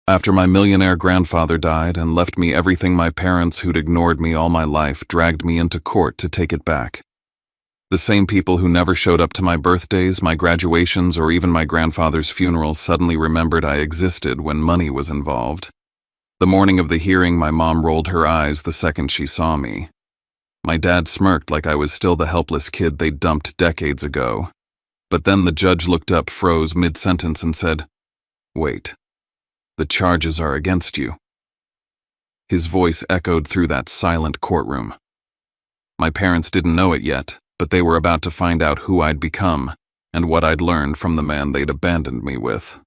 After my millionaire grandfather died and left me everything, my parents, who'd ignored me all my life, dragged me into court to take it back. The same people who never showed up to my birthdays, my graduations, or even my grandfather's funeral suddenly remembered I existed when money was involved. The morning of the hearing, my mom rolled her eyes the second she saw me. My dad smirked like I was still the helpless kid they'd dumped decades ago. But then the judge looked up, froze mid-sentence, and said, "Wait, the charges are against you." His voice echoed through that silent courtroom. My parents didn't know it yet, but they were about to find out who I'd become and what I'd learned from the man they'd abandoned me with.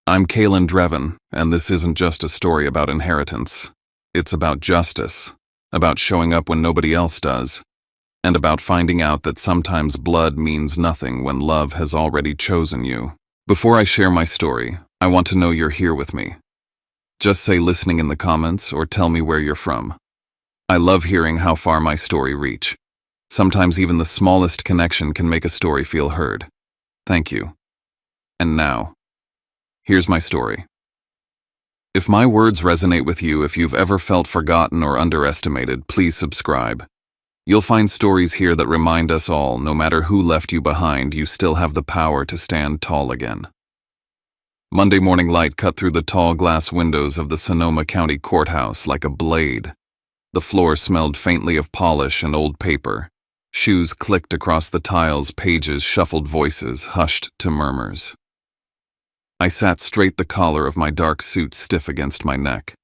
I'm Kaylin Drevin, and this isn't just a story about inheritance. It's about justice, about showing up when nobody else does, and about finding out that sometimes blood means nothing when love has already chosen you. Before I share my story, I want to know you're here with me. Just say listening in the comments or tell me where you're from. I love hearing how far my story reach. Sometimes even the smallest connection can make a story feel heard. Thank you. And now, here's my story. If my words resonate with you, if you've ever felt forgotten or underestimated, please subscribe. You'll find stories here that remind us all, no matter who left you behind, you still have the power to stand tall again. Monday morning light cut through the tall glass windows of the Sonoma County Courthouse like a blade. The floor smelled faintly of polish and old paper. Shoes clicked across the tiles, pages shuffled, voices hushed to murmurs. I sat straight, the collar of my dark suit stiff against my neck.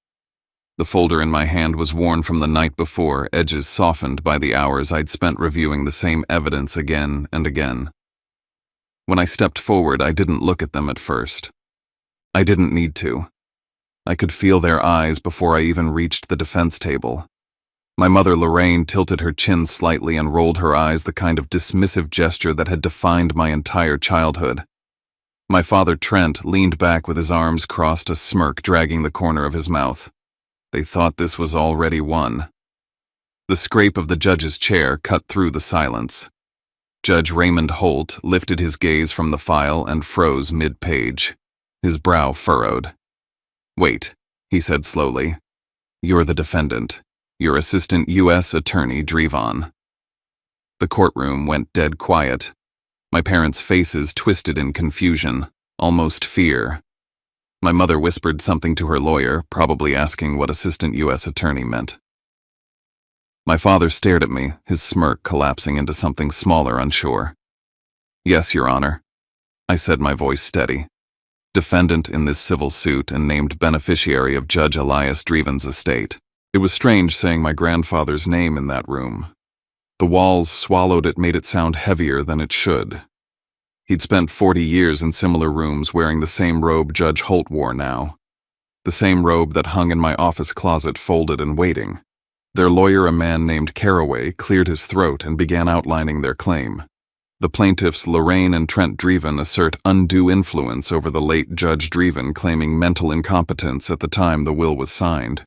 The folder in my hand was worn from the night before, edges softened by the hours I'd spent reviewing the same evidence again and again. When I stepped forward, I didn't look at them at first. I didn't need to. I could feel their eyes before I even reached the defense table. My mother, Lorraine, tilted her chin slightly and rolled her eyes, the kind of dismissive gesture that had defined my entire childhood. My father, Trent, leaned back with his arms crossed, a smirk dragging the corner of his mouth. They thought this was already won. The scrape of the judge's chair cut through the silence. Judge Raymond Holt lifted his gaze from the file and froze mid-page. His brow furrowed. "Wait," he said slowly. "You're the defendant. Your Assistant U.S. Attorney Drevin." The courtroom went dead quiet. My parents' faces twisted in confusion, almost fear. My mother whispered something to her lawyer, probably asking what Assistant U.S. Attorney meant. My father stared at me, his smirk collapsing into something smaller, unsure. "Yes, Your Honor," I said, my voice steady. Defendant in this civil suit and named beneficiary of Judge Elias Dreven's estate. It was strange saying my grandfather's name in that room. The walls swallowed it, made it sound heavier than it should. He'd spent 40 years in similar rooms wearing the same robe Judge Holt wore now. The same robe that hung in my office closet, folded and waiting. Their lawyer, a man named Caraway, cleared his throat and began outlining their claim. The plaintiffs, Lorraine and Trent Dreven, assert undue influence over the late Judge Dreven, claiming mental incompetence at the time the will was signed.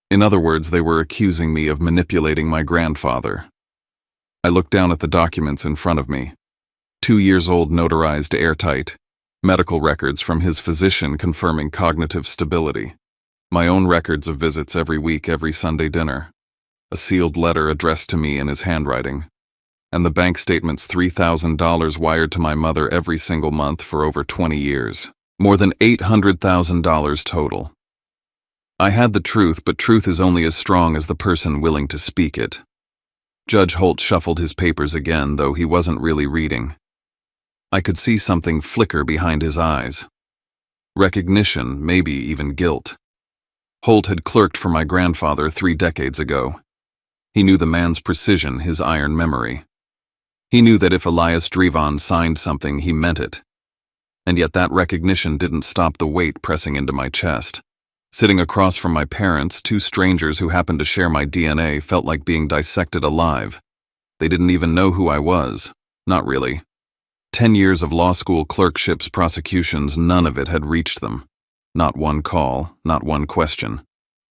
In other words, they were accusing me of manipulating my grandfather. I looked down at the documents in front of me. 2 years old, notarized, airtight. Medical records from his physician confirming cognitive stability. My own records of visits every week, every Sunday dinner. A sealed letter addressed to me in his handwriting. And the bank statements, $3,000 wired to my mother every single month for over 20 years. More than $800,000 total. I had the truth, but truth is only as strong as the person willing to speak it. Judge Holt shuffled his papers again, though he wasn't really reading. I could see something flicker behind his eyes. Recognition, maybe even guilt. Holt had clerked for my grandfather 3 decades ago. He knew the man's precision, his iron memory. He knew that if Elias Dreven signed something, he meant it. And yet that recognition didn't stop the weight pressing into my chest. Sitting across from my parents, 2 strangers who happened to share my DNA, felt like being dissected alive. They didn't even know who I was. Not really. 10 years of law school clerkships, prosecutions, none of it had reached them. Not one call, not one question.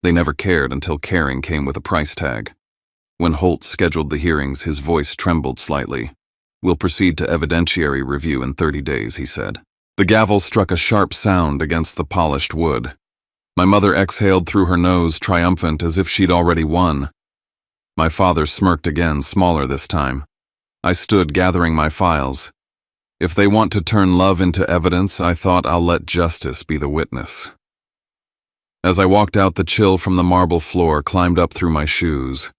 They never cared until caring came with a price tag. When Holt scheduled the hearings, his voice trembled slightly. "We'll proceed to evidentiary review in 30 days, he said. The gavel struck a sharp sound against the polished wood. My mother exhaled through her nose, triumphant as if she'd already won. My father smirked again, smaller this time. I stood gathering my files. If they want to turn love into evidence, I thought I'll let justice be the witness. As I walked out, the chill from the marble floor climbed up through my shoes.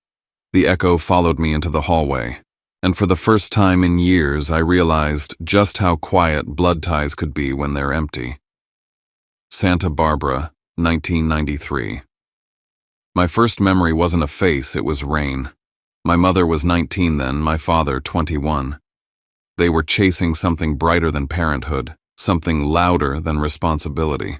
The echo followed me into the hallway, and for the first time in years I realized just how quiet blood ties could be when they're empty. Santa Barbara, 1993. My first memory wasn't a face, it was rain. My mother was 19 then, my father 21. They were chasing something brighter than parenthood, something louder than responsibility.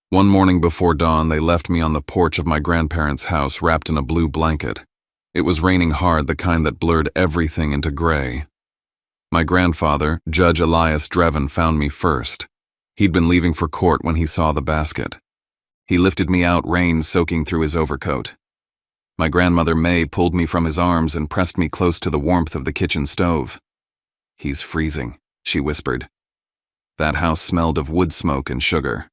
One morning before dawn, they left me on the porch of my grandparents' house wrapped in a blue blanket. It was raining hard, the kind that blurred everything into gray. My grandfather, Judge Elias Drevin, found me first. He'd been leaving for court when he saw the basket. He lifted me out, rain soaking through his overcoat. My grandmother May pulled me from his arms and pressed me close to the warmth of the kitchen stove. "He's freezing," she whispered. That house smelled of wood smoke and sugar.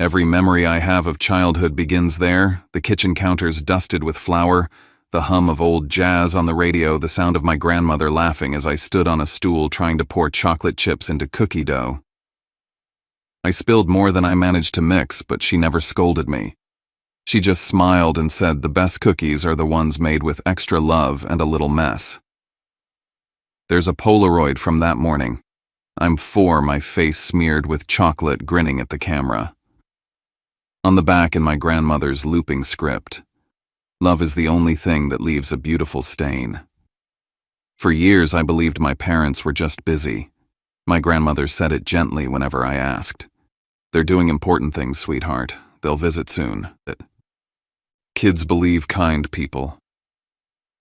Every memory I have of childhood begins there, the kitchen counters dusted with flour, the hum of old jazz on the radio, the sound of my grandmother laughing as I stood on a stool trying to pour chocolate chips into cookie dough. I spilled more than I managed to mix, but she never scolded me. She just smiled and said the best cookies are the ones made with extra love and a little mess. There's a Polaroid from that morning. I'm 4, my face smeared with chocolate, grinning at the camera. On the back in my grandmother's looping script, "Love is the only thing that leaves a beautiful stain." For years I believed my parents were just busy. My grandmother said it gently whenever I asked. "They're doing important things, sweetheart. They'll visit soon." Kids believe kind people.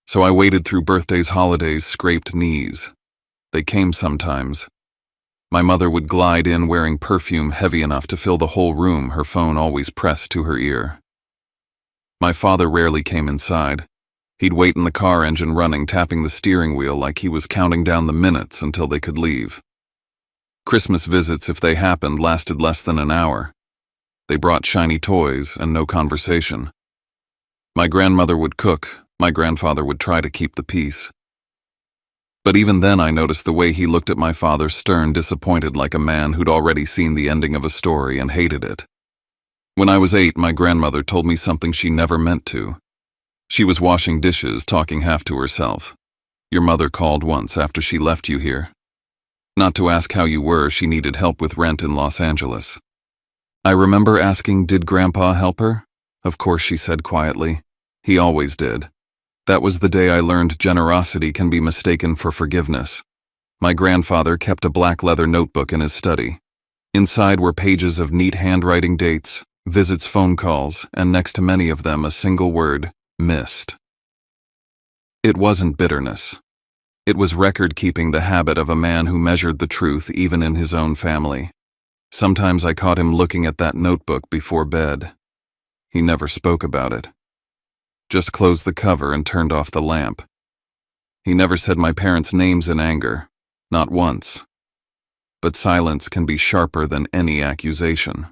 So I waited through birthdays, holidays, scraped knees. They came sometimes. My mother would glide in wearing perfume heavy enough to fill the whole room, her phone always pressed to her ear. My father rarely came inside. He'd wait in the car, engine running, tapping the steering wheel like he was counting down the minutes until they could leave. Christmas visits, if they happened, lasted less than an hour. They brought shiny toys and no conversation. My grandmother would cook, my grandfather would try to keep the peace. But even then I noticed the way he looked at my father, stern, disappointed, like a man who'd already seen the ending of a story and hated it. When I was 8, my grandmother told me something she never meant to. She was washing dishes, talking half to herself. "Your mother called once after she left you here. Not to ask how you were, she needed help with rent in Los Angeles." I remember asking, "Did Grandpa help her?" "Of course," she said quietly. "He always did." That was the day I learned generosity can be mistaken for forgiveness. My grandfather kept a black leather notebook in his study. Inside were pages of neat handwriting, dates, visits, phone calls, and next to many of them a single word: missed. It wasn't bitterness. It was record-keeping, the habit of a man who measured the truth even in his own family. Sometimes I caught him looking at that notebook before bed. He never spoke about it. Just closed the cover and turned off the lamp. He never said my parents' names in anger, not once. But silence can be sharper than any accusation.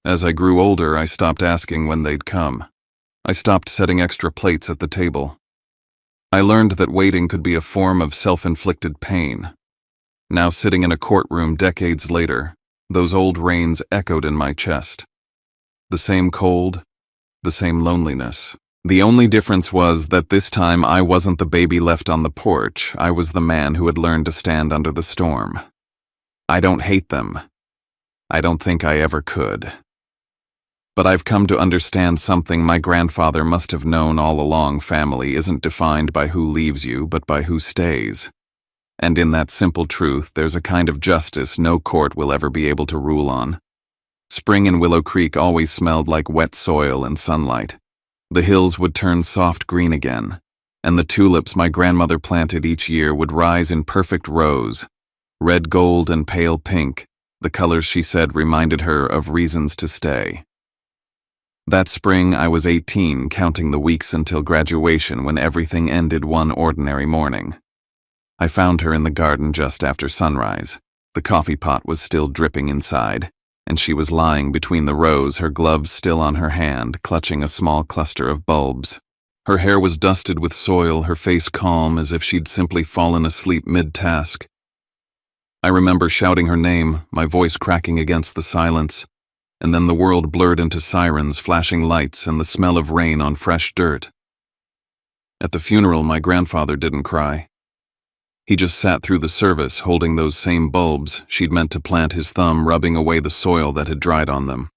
As I grew older, I stopped asking when they'd come. I stopped setting extra plates at the table. I learned that waiting could be a form of self-inflicted pain. Now, sitting in a courtroom decades later, those old rains echoed in my chest. The same cold, the same loneliness. The only difference was that this time I wasn't the baby left on the porch, I was the man who had learned to stand under the storm. I don't hate them. I don't think I ever could. But I've come to understand something my grandfather must have known all along: family isn't defined by who leaves you, but by who stays. And in that simple truth, there's a kind of justice no court will ever be able to rule on. Spring in Willow Creek always smelled like wet soil and sunlight. The hills would turn soft green again, and the tulips my grandmother planted each year would rise in perfect rows, red gold and pale pink, the colors she said reminded her of reasons to stay. That spring I was 18, counting the weeks until graduation when everything ended one ordinary morning. I found her in the garden just after sunrise, The coffee pot was still dripping inside, and she was lying between the rows, her gloves still on her hand, clutching a small cluster of bulbs. Her hair was dusted with soil, her face calm as if she'd simply fallen asleep mid-task. I remember shouting her name, my voice cracking against the silence, and then the world blurred into sirens, flashing lights, and the smell of rain on fresh dirt. At the funeral, my grandfather didn't cry. He just sat through the service, holding those same bulbs she'd meant to plant, his thumb rubbing away the soil that had dried on them.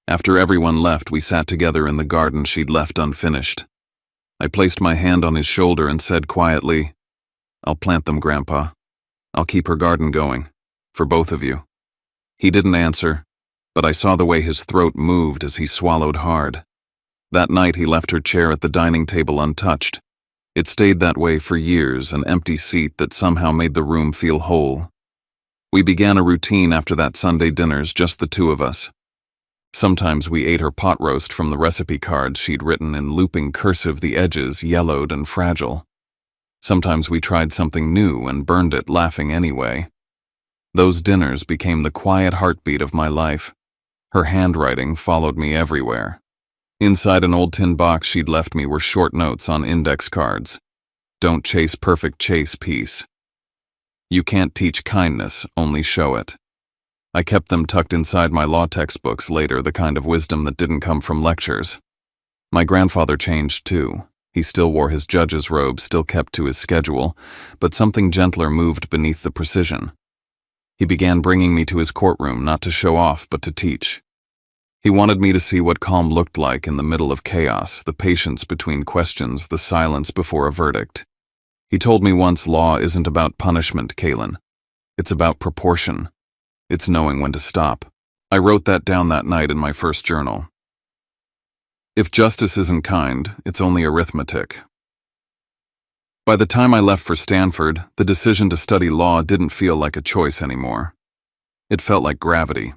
After everyone left, we sat together in the garden she'd left unfinished. I placed my hand on his shoulder and said quietly, "I'll plant them, Grandpa. I'll keep her garden going, for both of you." He didn't answer, but I saw the way his throat moved as he swallowed hard. That night he left her chair at the dining table untouched. It stayed that way for years, an empty seat that somehow made the room feel whole. We began a routine after that Sunday dinners, just the two of us. Sometimes we ate her pot roast from the recipe cards she'd written in looping cursive, the edges yellowed and fragile. Sometimes we tried something new and burned it, laughing anyway. Those dinners became the quiet heartbeat of my life. Her handwriting followed me everywhere. Inside an old tin box she'd left me were short notes on index cards. "Don't chase perfect, chase peace. You can't teach kindness, only show it." I kept them tucked inside my law textbooks later, the kind of wisdom that didn't come from lectures. My grandfather changed too. He still wore his judge's robe, still kept to his schedule, but something gentler moved beneath the precision. He began bringing me to his courtroom, not to show off, but to teach. He wanted me to see what calm looked like in the middle of chaos, the patience between questions, the silence before a verdict. He told me once, law isn't about punishment, Kaylin. It's about proportion. It's knowing when to stop. I wrote that down that night in my first journal. If justice isn't kind, it's only arithmetic. By the time I left for Stanford, the decision to study law didn't feel like a choice anymore. It felt like gravity.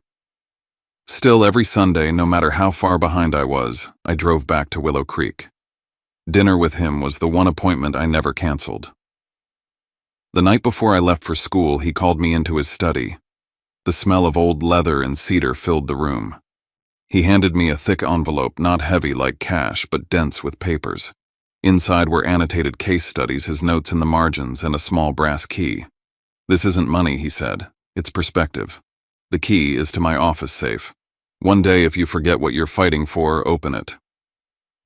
Still, every Sunday, no matter how far behind I was, I drove back to Willow Creek. Dinner with him was the one appointment I never canceled. The night before I left for school, he called me into his study. The smell of old leather and cedar filled the room. He handed me a thick envelope, not heavy like cash, but dense with papers. Inside were annotated case studies, his notes in the margins, and a small brass key. "This isn't money," he said. "It's perspective. The key is to my office safe. One day, if you forget what you're fighting for, open it."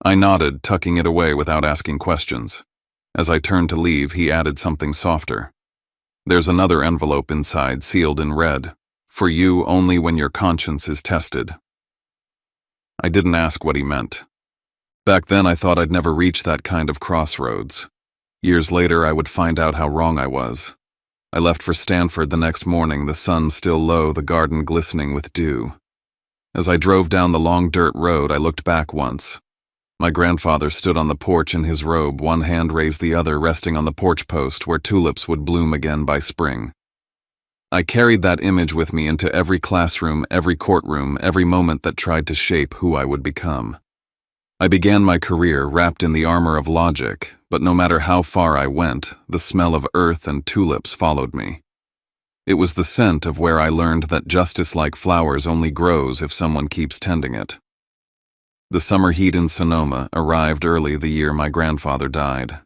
I nodded, tucking it away without asking questions. As I turned to leave, he added something softer. "There's another envelope inside, sealed in red. For you only when your conscience is tested." I didn't ask what he meant. Back then, I thought I'd never reach that kind of crossroads. Years later, I would find out how wrong I was. I left for Stanford the next morning, the sun still low, the garden glistening with dew. As I drove down the long dirt road, I looked back once. My grandfather stood on the porch in his robe, one hand raised, the other resting on the porch post where tulips would bloom again by spring. I carried that image with me into every classroom, every courtroom, every moment that tried to shape who I would become. I began my career wrapped in the armor of logic, but no matter how far I went, the smell of earth and tulips followed me. It was the scent of where I learned that justice, like flowers, only grows if someone keeps tending it. The summer heat in Sonoma arrived early the year my grandfather died.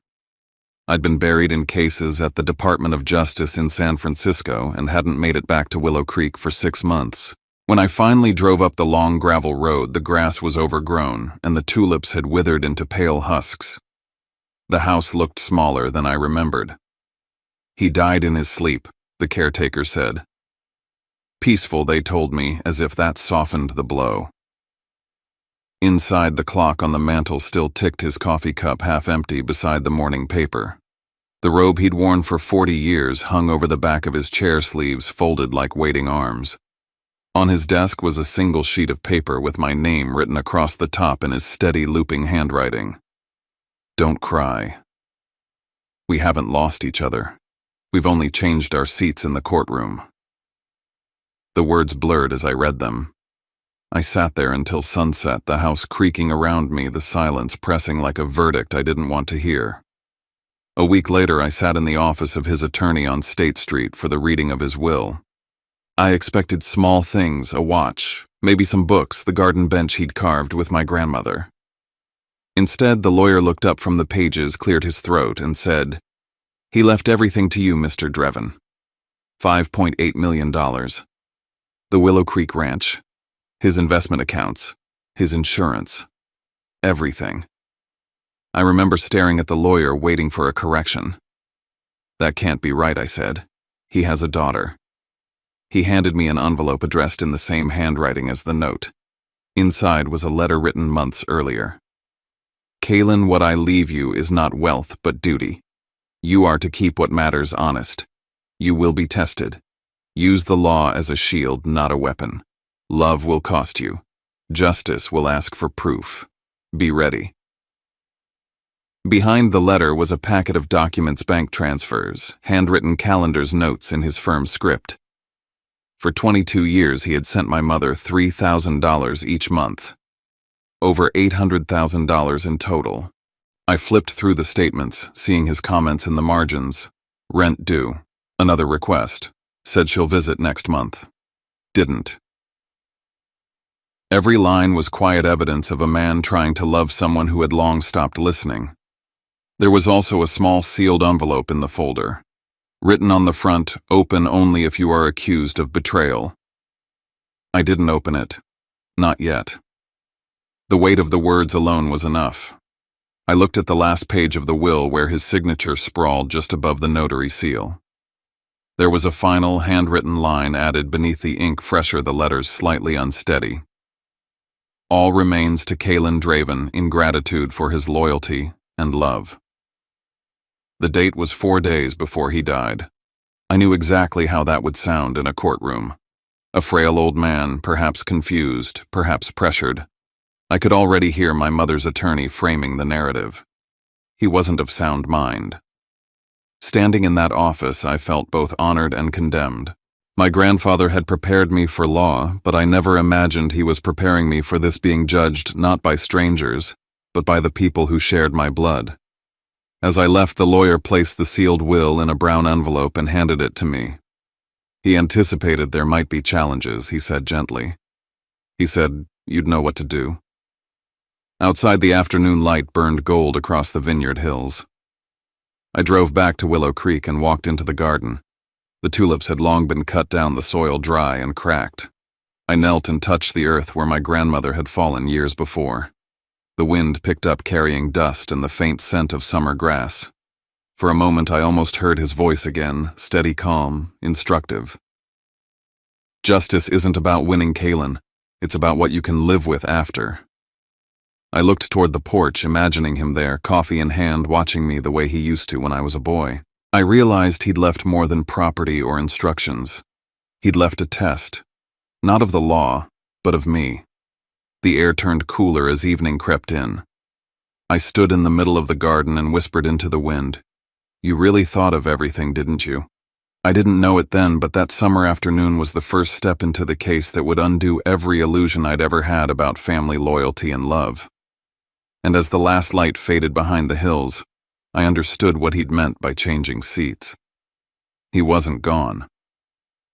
I'd been buried in cases at the Department of Justice in San Francisco and hadn't made it back to Willow Creek for 6 months. When I finally drove up the long gravel road, the grass was overgrown and the tulips had withered into pale husks. The house looked smaller than I remembered. "He died in his sleep," the caretaker said. Peaceful, they told me, as if that softened the blow. Inside, the clock on the mantel still ticked, his coffee cup half empty beside the morning paper. The robe he'd worn for 40 years hung over the back of his chair, sleeves folded like waiting arms. On his desk was a single sheet of paper with my name written across the top in his steady, looping handwriting. "Don't cry. We haven't lost each other. We've only changed our seats in the courtroom." The words blurred as I read them. I sat there until sunset, the house creaking around me, the silence pressing like a verdict I didn't want to hear. A week later, I sat in the office of his attorney on State Street for the reading of his will. I expected small things, a watch, maybe some books, the garden bench he'd carved with my grandmother. Instead, the lawyer looked up from the pages, cleared his throat, and said, "He left everything to you, Mr. Drevin. $5.8 million. The Willow Creek Ranch, his investment accounts, his insurance, everything." I remember staring at the lawyer, waiting for a correction. "That can't be right," I said. "He has a daughter." He handed me an envelope addressed in the same handwriting as the note. Inside was a letter written months earlier. "Kaylin, what I leave you is not wealth but duty. You are to keep what matters honest. You will be tested. Use the law as a shield, not a weapon. Love will cost you. Justice will ask for proof. Be ready." Behind the letter was a packet of documents, bank transfers, handwritten calendars, notes in his firm script. For 22 years, he had sent my mother $3,000 each month. Over $800,000 in total. I flipped through the statements, seeing his comments in the margins. Rent due. Another request. Said she'll visit next month. Didn't. Every line was quiet evidence of a man trying to love someone who had long stopped listening. There was also a small sealed envelope in the folder. Written on the front, "Open only if you are accused of betrayal." I didn't open it. Not yet. The weight of the words alone was enough. I looked at the last page of the will where his signature sprawled just above the notary seal. There was a final, handwritten line added beneath the ink, fresher, the letters slightly unsteady. "All remains to Kaylin Draven in gratitude for his loyalty and love." The date was 4 days before he died. I knew exactly how that would sound in a courtroom. A frail old man, perhaps confused, perhaps pressured. I could already hear my mother's attorney framing the narrative. He wasn't of sound mind. Standing in that office, I felt both honored and condemned. My grandfather had prepared me for law, but I never imagined he was preparing me for this, being judged not by strangers, but by the people who shared my blood. As I left, the lawyer placed the sealed will in a brown envelope and handed it to me. He anticipated there might be challenges, he said gently. He said, "You'd know what to do." Outside, the afternoon light burned gold across the vineyard hills. I drove back to Willow Creek and walked into the garden. The tulips had long been cut down, the soil dry and cracked. I knelt and touched the earth where my grandmother had fallen years before. The wind picked up, carrying dust and the faint scent of summer grass. For a moment, I almost heard his voice again, steady, calm, instructive. "Justice isn't about winning, Kaylin. It's about what you can live with after." I looked toward the porch, imagining him there, coffee in hand, watching me the way he used to when I was a boy. I realized he'd left more than property or instructions. He'd left a test, not of the law, but of me. The air turned cooler as evening crept in. I stood in the middle of the garden and whispered into the wind, "You really thought of everything, didn't you?" I didn't know it then, but that summer afternoon was the first step into the case that would undo every illusion I'd ever had about family loyalty and love. And as the last light faded behind the hills, I understood what he'd meant by changing seats. He wasn't gone.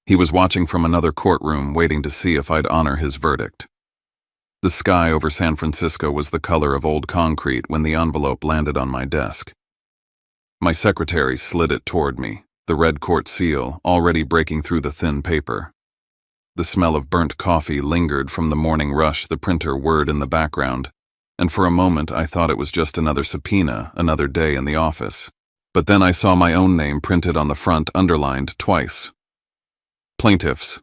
He was watching from another courtroom, waiting to see if I'd honor his verdict. The sky over San Francisco was the color of old concrete when the envelope landed on my desk. My secretary slid it toward me, the red court seal already breaking through the thin paper. The smell of burnt coffee lingered from the morning rush, the printer whirred in the background, and for a moment I thought it was just another subpoena, another day in the office. But then I saw my own name printed on the front, underlined twice. Plaintiffs: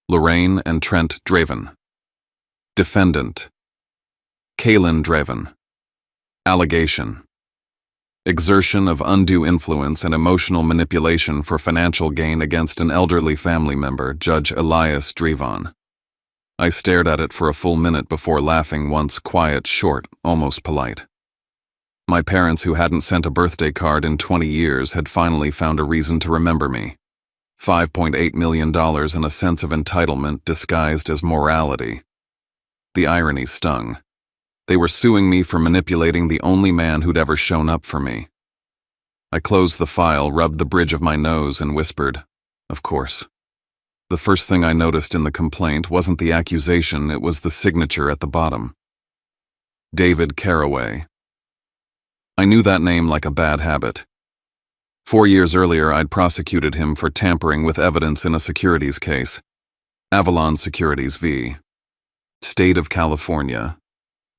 Lorraine and Trent Draven. Defendant: Kaylin Draven. Allegation: exertion of undue influence and emotional manipulation for financial gain against an elderly family member, Judge Elias Drevon. I stared at it for a full minute before laughing once, quiet, short, almost polite. My parents, who hadn't sent a birthday card in 20 years, had finally found a reason to remember me. $5.8 million and a sense of entitlement disguised as morality. The irony stung. They were suing me for manipulating the only man who'd ever shown up for me. I closed the file, rubbed the bridge of my nose, and whispered, "Of course." The first thing I noticed in the complaint wasn't the accusation, it was the signature at the bottom. David Caraway. I knew that name like a bad habit. 4 years earlier, I'd prosecuted him for tampering with evidence in a securities case. Avalon Securities v. State of California.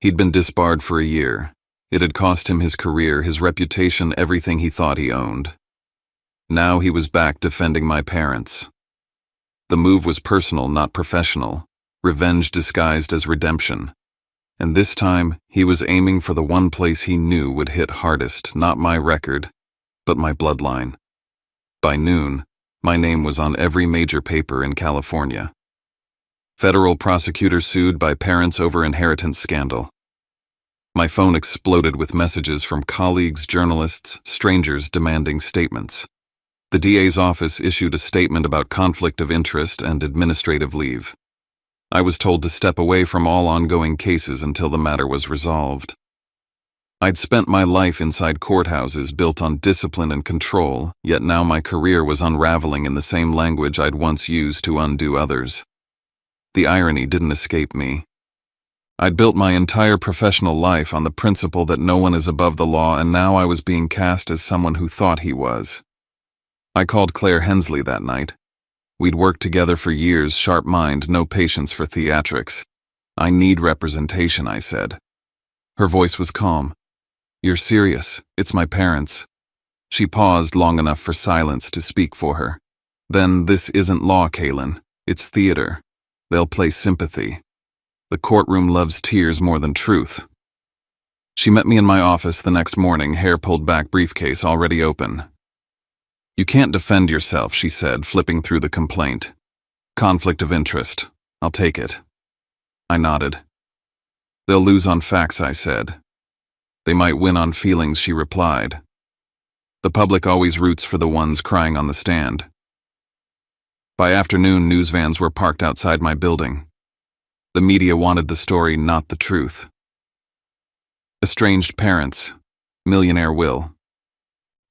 He'd been disbarred for a year. It had cost him his career, his reputation, everything he thought he owned. Now he was back defending my parents. The move was personal, not professional. Revenge disguised as redemption. And this time, he was aiming for the one place he knew would hit hardest, not my record, but my bloodline. By noon, my name was on every major paper in California. Federal prosecutor sued by parents over inheritance scandal. My phone exploded with messages from colleagues, journalists, strangers demanding statements. The DA's office issued a statement about conflict of interest and administrative leave. I was told to step away from all ongoing cases until the matter was resolved. I'd spent my life inside courthouses built on discipline and control, yet now my career was unraveling in the same language I'd once used to undo others. The irony didn't escape me. I'd built my entire professional life on the principle that no one is above the law, and now I was being cast as someone who thought he was. I called Claire Hensley that night. We'd worked together for years, sharp mind, no patience for theatrics. "I need representation," I said. Her voice was calm. "You're serious. It's my parents." She paused long enough for silence to speak for her. "Then this isn't law, Kaylin. It's theater. They'll play sympathy. The courtroom loves tears more than truth." She met me in my office the next morning, hair pulled back, briefcase already open. "You can't defend yourself," she said, flipping through the complaint. "Conflict of interest. I'll take it." I nodded. "They'll lose on facts," I said. "They might win on feelings," she replied. "The public always roots for the ones crying on the stand." By afternoon, news vans were parked outside my building. The media wanted the story, not the truth. Estranged parents. Millionaire will.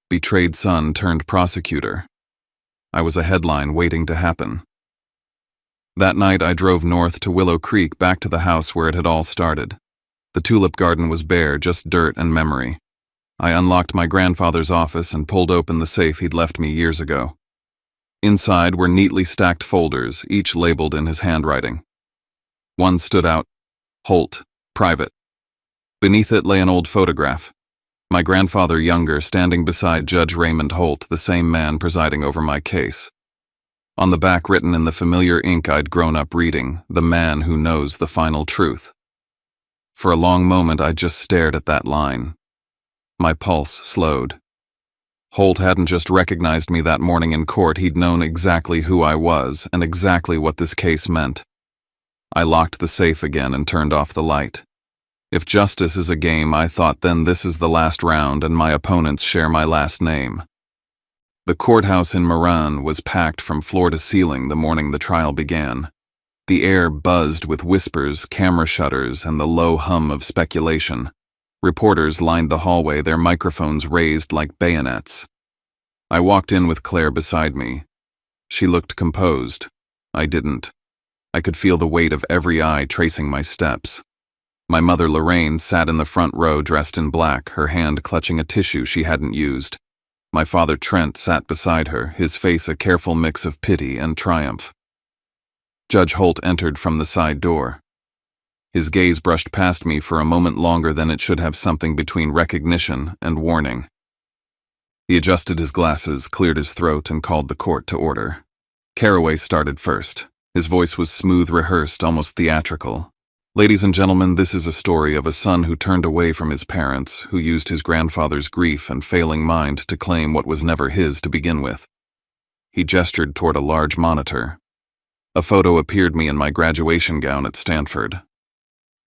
Betrayed son turned prosecutor. I was a headline waiting to happen. That night I drove north to Willow Creek, back to the house where it had all started. The tulip garden was bare, just dirt and memory. I unlocked my grandfather's office and pulled open the safe he'd left me years ago. Inside were neatly stacked folders, each labeled in his handwriting. One stood out, Holt, private. Beneath it lay an old photograph. My grandfather younger standing beside Judge Raymond Holt, the same man presiding over my case. On the back, written in the familiar ink I'd grown up reading, "The man who knows the final truth." For a long moment I just stared at that line. My pulse slowed. Holt hadn't just recognized me that morning in court, he'd known exactly who I was and exactly what this case meant. I locked the safe again and turned off the light. If justice is a game, I thought, then this is the last round and my opponents share my last name. The courthouse in Marin was packed from floor to ceiling the morning the trial began. The air buzzed with whispers, camera shutters, and the low hum of speculation. Reporters lined the hallway, their microphones raised like bayonets. I walked in with Claire beside me. She looked composed. I didn't. I could feel the weight of every eye tracing my steps. My mother Lorraine sat in the front row dressed in black, her hand clutching a tissue she hadn't used. My father Trent sat beside her, his face a careful mix of pity and triumph. Judge Holt entered from the side door. His gaze brushed past me for a moment longer than it should have, something between recognition and warning. He adjusted his glasses, cleared his throat, and called the court to order. Caraway started first. His voice was smooth, rehearsed, almost theatrical. "Ladies and gentlemen, this is a story of a son who turned away from his parents, who used his grandfather's grief and failing mind to claim what was never his to begin with." He gestured toward a large monitor. A photo appeared me in my graduation gown at Stanford.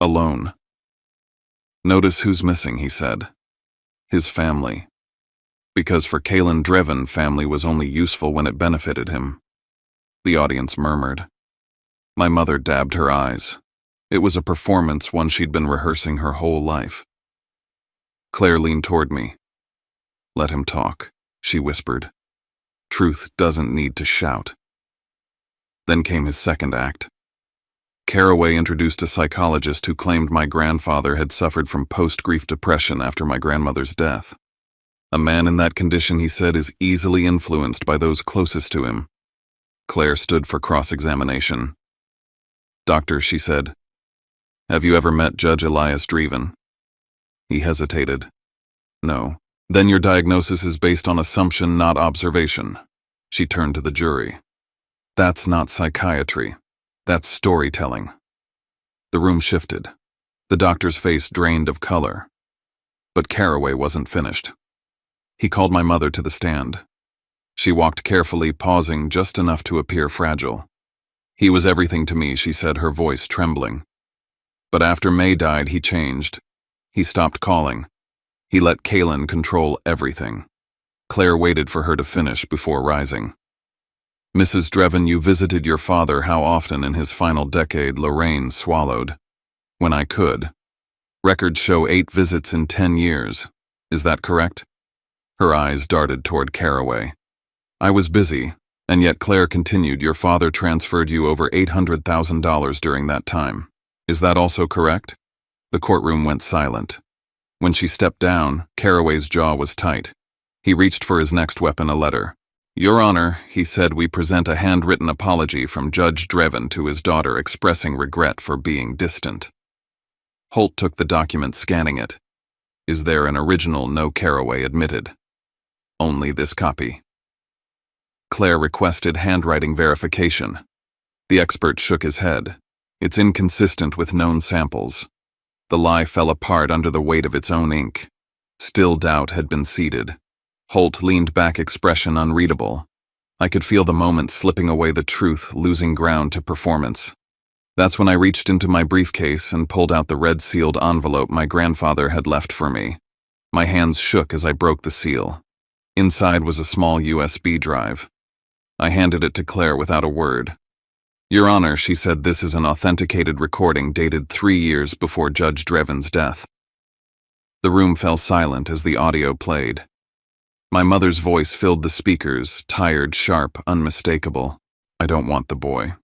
Alone. "Notice who's missing," he said. "His family." Because for Kaylin Dreven, family was only useful when it benefited him. The audience murmured. My mother dabbed her eyes. It was a performance, one she'd been rehearsing her whole life. Claire leaned toward me. Let him talk, she whispered. Truth doesn't need to shout. Then came his second act. Caraway introduced a psychologist who claimed my grandfather had suffered from post-grief depression after my grandmother's death. A man in that condition, he said, is easily influenced by those closest to him. Claire stood for cross-examination. Doctor, she said, have you ever met Judge Elias Dreven? He hesitated. No. Then your diagnosis is based on assumption, not observation. She turned to the jury. That's not psychiatry. That's storytelling. The room shifted. The doctor's face drained of color. But Caraway wasn't finished. He called my mother to the stand. She walked carefully, pausing just enough to appear fragile. He was everything to me, she said, her voice trembling. But after May died, he changed. He stopped calling. He let Kaylin control everything. Claire waited for her to finish before rising. Mrs. Dreven, you visited your father how often in his final decade? Lorraine swallowed. When I could. Records show 8 visits in 10 years. Is that correct? Her eyes darted toward Caraway. I was busy, and yet Claire continued, your father transferred you over $800,000 during that time. Is that also correct? The courtroom went silent. When she stepped down, Caraway's jaw was tight. He reached for his next weapon, a letter. Your Honor, he said, we present a handwritten apology from Judge Dreven to his daughter expressing regret for being distant. Holt took the document, scanning it. Is there an original? No, Caraway admitted. Only this copy. Claire requested handwriting verification. The expert shook his head. It's inconsistent with known samples. The lie fell apart under the weight of its own ink. Still doubt had been seeded. Holt leaned back, expression unreadable. I could feel the moment slipping away, the truth losing ground to performance. That's when I reached into my briefcase and pulled out the red-sealed envelope my grandfather had left for me. My hands shook as I broke the seal. Inside was a small USB drive. I handed it to Claire without a word. Your Honor, she said, this is an authenticated recording dated 3 years before Judge Dreven's death. The room fell silent as the audio played. My mother's voice filled the speakers, tired, sharp, unmistakable. I don't want the boy.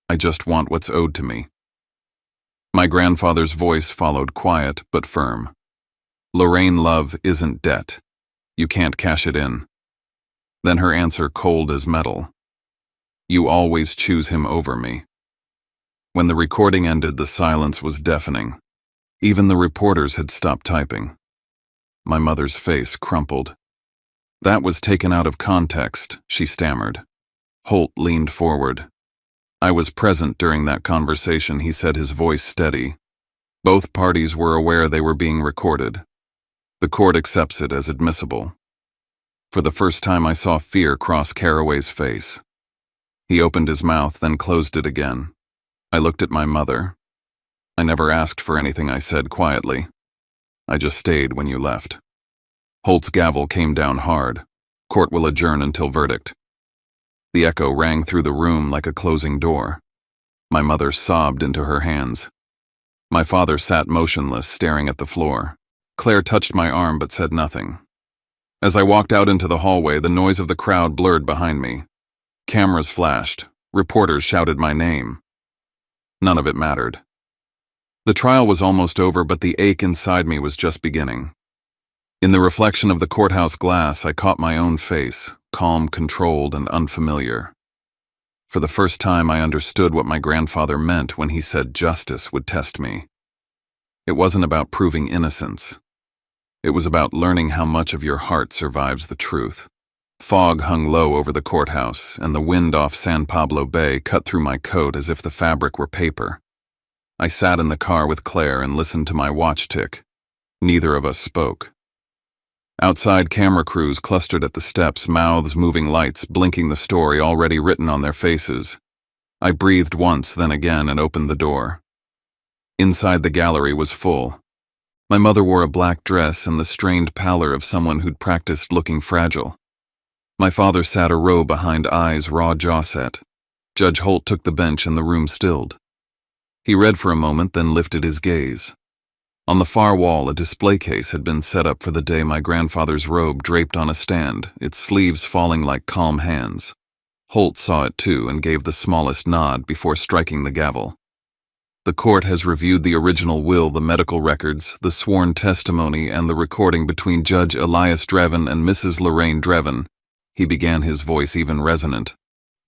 I just want what's owed to me. My grandfather's voice followed, quiet but firm. Lorraine, love isn't debt. You can't cash it in. Then her answer, cold as metal. You always choose him over me. When the recording ended, the silence was deafening. Even the reporters had stopped typing. My mother's face crumpled. That was taken out of context, she stammered. Holt leaned forward. I was present during that conversation, he said, his voice steady. Both parties were aware they were being recorded. The court accepts it as admissible. For the first time, I saw fear cross Caraway's face. He opened his mouth, then closed it again. I looked at my mother. I never asked for anything, I said quietly. I just stayed when you left. Holt's gavel came down hard. Court will adjourn until verdict. The echo rang through the room like a closing door. My mother sobbed into her hands. My father sat motionless, staring at the floor. Claire touched my arm but said nothing. As I walked out into the hallway, the noise of the crowd blurred behind me. Cameras flashed. Reporters shouted my name. None of it mattered. The trial was almost over, but the ache inside me was just beginning. In the reflection of the courthouse glass, I caught my own face, calm, controlled, and unfamiliar. For the first time, I understood what my grandfather meant when he said justice would test me. It wasn't about proving innocence. It was about learning how much of your heart survives the truth. Fog hung low over the courthouse, and the wind off San Pablo Bay cut through my coat as if the fabric were paper. I sat in the car with Claire and listened to my watch tick. Neither of us spoke. Outside, camera crews clustered at the steps, mouths moving, lights blinking the story already written on their faces. I breathed once, then again, and opened the door. Inside, the gallery was full. My mother wore a black dress and the strained pallor of someone who'd practiced looking fragile. My father sat a row behind, eyes raw, jaw set. Judge Holt took the bench and the room stilled. He read for a moment, then lifted his gaze. On the far wall, a display case had been set up for the day my grandfather's robe draped on a stand, its sleeves falling like calm hands. Holt saw it too and gave the smallest nod before striking the gavel. The court has reviewed the original will, the medical records, the sworn testimony, and the recording between Judge Elias Dreven and Mrs. Lorraine Dreven. He began, his voice even resonant.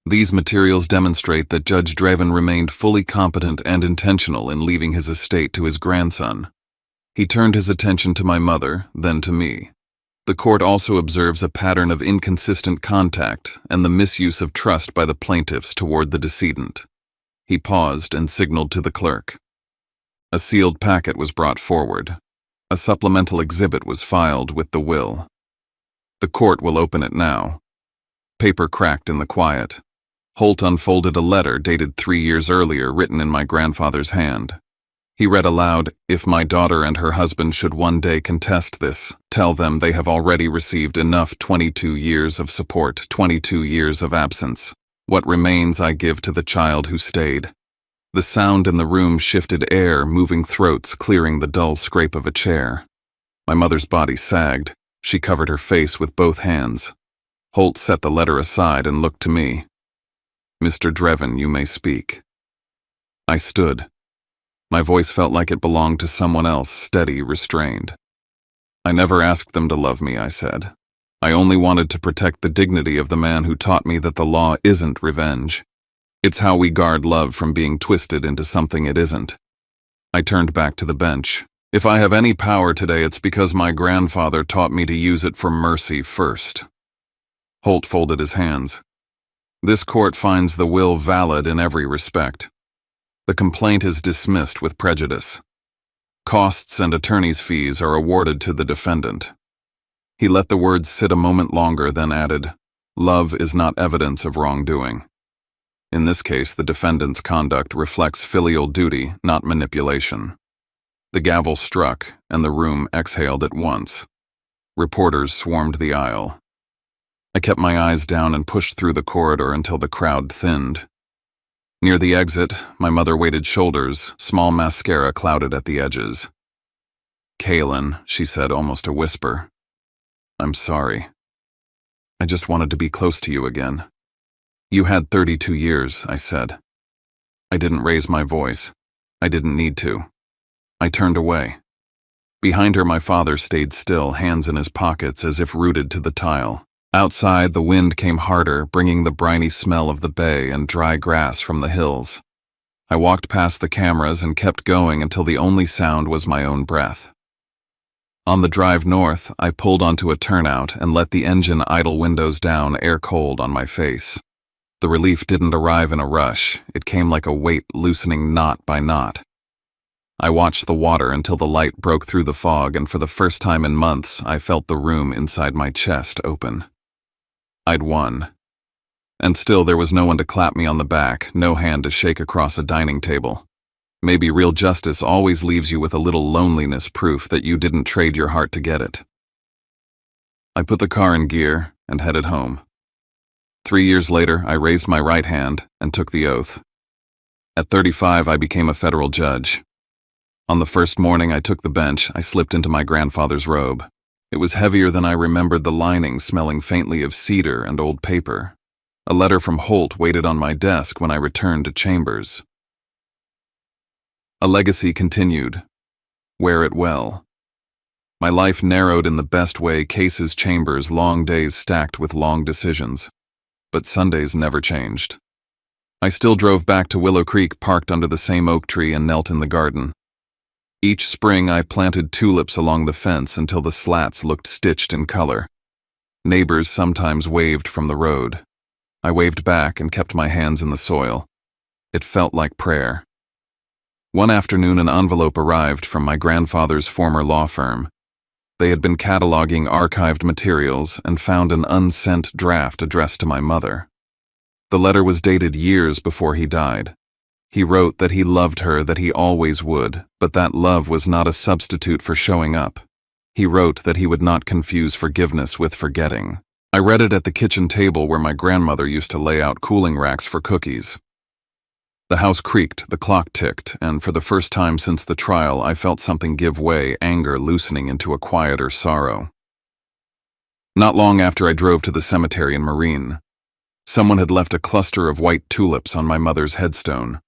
These materials demonstrate that Judge Dreven remained fully competent and intentional in leaving his estate to his grandson. He turned his attention to my mother, then to me. The court also observes a pattern of inconsistent contact and the misuse of trust by the plaintiffs toward the decedent. He paused and signaled to the clerk. A sealed packet was brought forward. A supplemental exhibit was filed with the will. The court will open it now. Paper cracked in the quiet. Holt unfolded a letter dated 3 years earlier, written in my grandfather's hand. He read aloud, "If my daughter and her husband should one day contest this, tell them they have already received enough 22 years of support, 22 years of absence. What remains I give to the child who stayed." The sound in the room shifted air, moving throats, clearing the dull scrape of a chair. My mother's body sagged. She covered her face with both hands. Holt set the letter aside and looked to me. "Mr. Dreven, you may speak." I stood. My voice felt like it belonged to someone else, steady, restrained. "I never asked them to love me," I said. "I only wanted to protect the dignity of the man who taught me that the law isn't revenge. It's how we guard love from being twisted into something it isn't." I turned back to the bench. "If I have any power today, it's because my grandfather taught me to use it for mercy first." Holt folded his hands. "This court finds the will valid in every respect. The complaint is dismissed with prejudice. Costs and attorney's fees are awarded to the defendant." He let the words sit a moment longer, then added, "Love is not evidence of wrongdoing. In this case, the defendant's conduct reflects filial duty, not manipulation." The gavel struck, and the room exhaled at once. Reporters swarmed the aisle. I kept my eyes down and pushed through the corridor until the crowd thinned. Near the exit, my mother weighted shoulders, small mascara clouded at the edges. "Kaylin," she said, almost a whisper. "I'm sorry. I just wanted to be close to you again." "You had 32 years, I said. I didn't raise my voice. I didn't need to. I turned away. Behind her, my father stayed still, hands in his pockets as if rooted to the tile. Outside, the wind came harder, bringing the briny smell of the bay and dry grass from the hills. I walked past the cameras and kept going until the only sound was my own breath. On the drive north, I pulled onto a turnout and let the engine idle windows down, air cold on my face. The relief didn't arrive in a rush. It came like a weight loosening knot by knot. I watched the water until the light broke through the fog, and for the first time in months, I felt the room inside my chest open. I'd won. And still there was no one to clap me on the back, no hand to shake across a dining table. Maybe real justice always leaves you with a little loneliness, proof that you didn't trade your heart to get it. I put the car in gear and headed home. 3 years later, I raised my right hand and took the oath. At 35, I became a federal judge. On the first morning I took the bench, I slipped into my grandfather's robe. It was heavier than I remembered, the lining smelling faintly of cedar and old paper. A letter from Holt waited on my desk when I returned to chambers. A legacy continued. Wear it well. My life narrowed in the best way, cases, chambers, long days stacked with long decisions. But Sundays never changed. I still drove back to Willow Creek, parked under the same oak tree, and knelt in the garden. Each spring I planted tulips along the fence until the slats looked stitched in color. Neighbors sometimes waved from the road. I waved back and kept my hands in the soil. It felt like prayer. One afternoon an envelope arrived from my grandfather's former law firm. They had been cataloging archived materials and found an unsent draft addressed to my mother. The letter was dated years before he died. He wrote that he loved her, that he always would, but that love was not a substitute for showing up. He wrote that he would not confuse forgiveness with forgetting. I read it at the kitchen table where my grandmother used to lay out cooling racks for cookies. The house creaked, the clock ticked, and for the first time since the trial, I felt something give way, anger loosening into a quieter sorrow. Not long after I drove to the cemetery in Marine, someone had left a cluster of white tulips on my mother's headstone.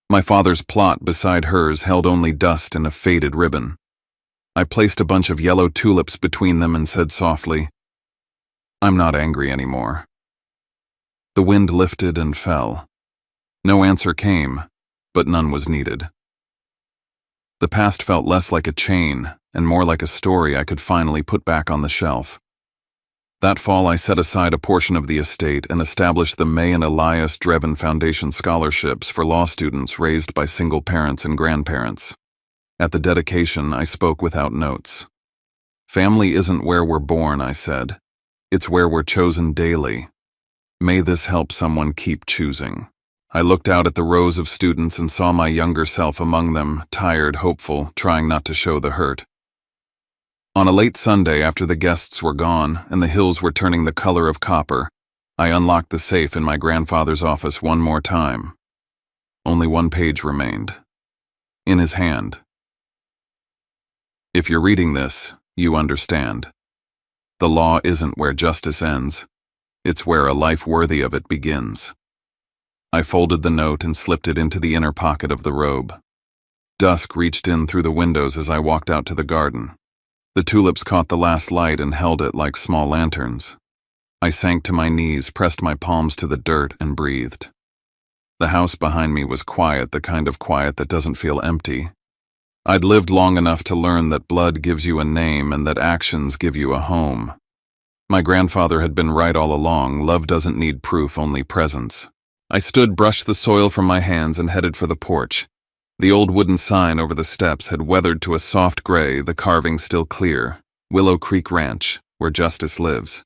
My father's plot beside hers held only dust and a faded ribbon. I placed a bunch of yellow tulips between them and said softly, "I'm not angry anymore." The wind lifted and fell. No answer came, but none was needed. The past felt less like a chain and more like a story I could finally put back on the shelf. That fall, I set aside a portion of the estate and established the May and Elias Dreven Foundation scholarships for law students raised by single parents and grandparents. At the dedication, I spoke without notes. "Family isn't where we're born," I said. "It's where we're chosen daily. May this help someone keep choosing." I looked out at the rows of students and saw my younger self among them, tired, hopeful, trying not to show the hurt. On a late Sunday, after the guests were gone and the hills were turning the color of copper, I unlocked the safe in my grandfather's office one more time. Only one page remained. In his hand. If you're reading this, you understand. The law isn't where justice ends. It's where a life worthy of it begins. I folded the note and slipped it into the inner pocket of the robe. Dusk reached in through the windows as I walked out to the garden. The tulips caught the last light and held it like small lanterns. I sank to my knees, pressed my palms to the dirt, and breathed. The house behind me was quiet, the kind of quiet that doesn't feel empty. I'd lived long enough to learn that blood gives you a name and that actions give you a home. My grandfather had been right all along. Love doesn't need proof, only presence. I stood, brushed the soil from my hands, and headed for the porch. The old wooden sign over the steps had weathered to a soft gray, the carving still clear. Willow Creek Ranch, where justice lives.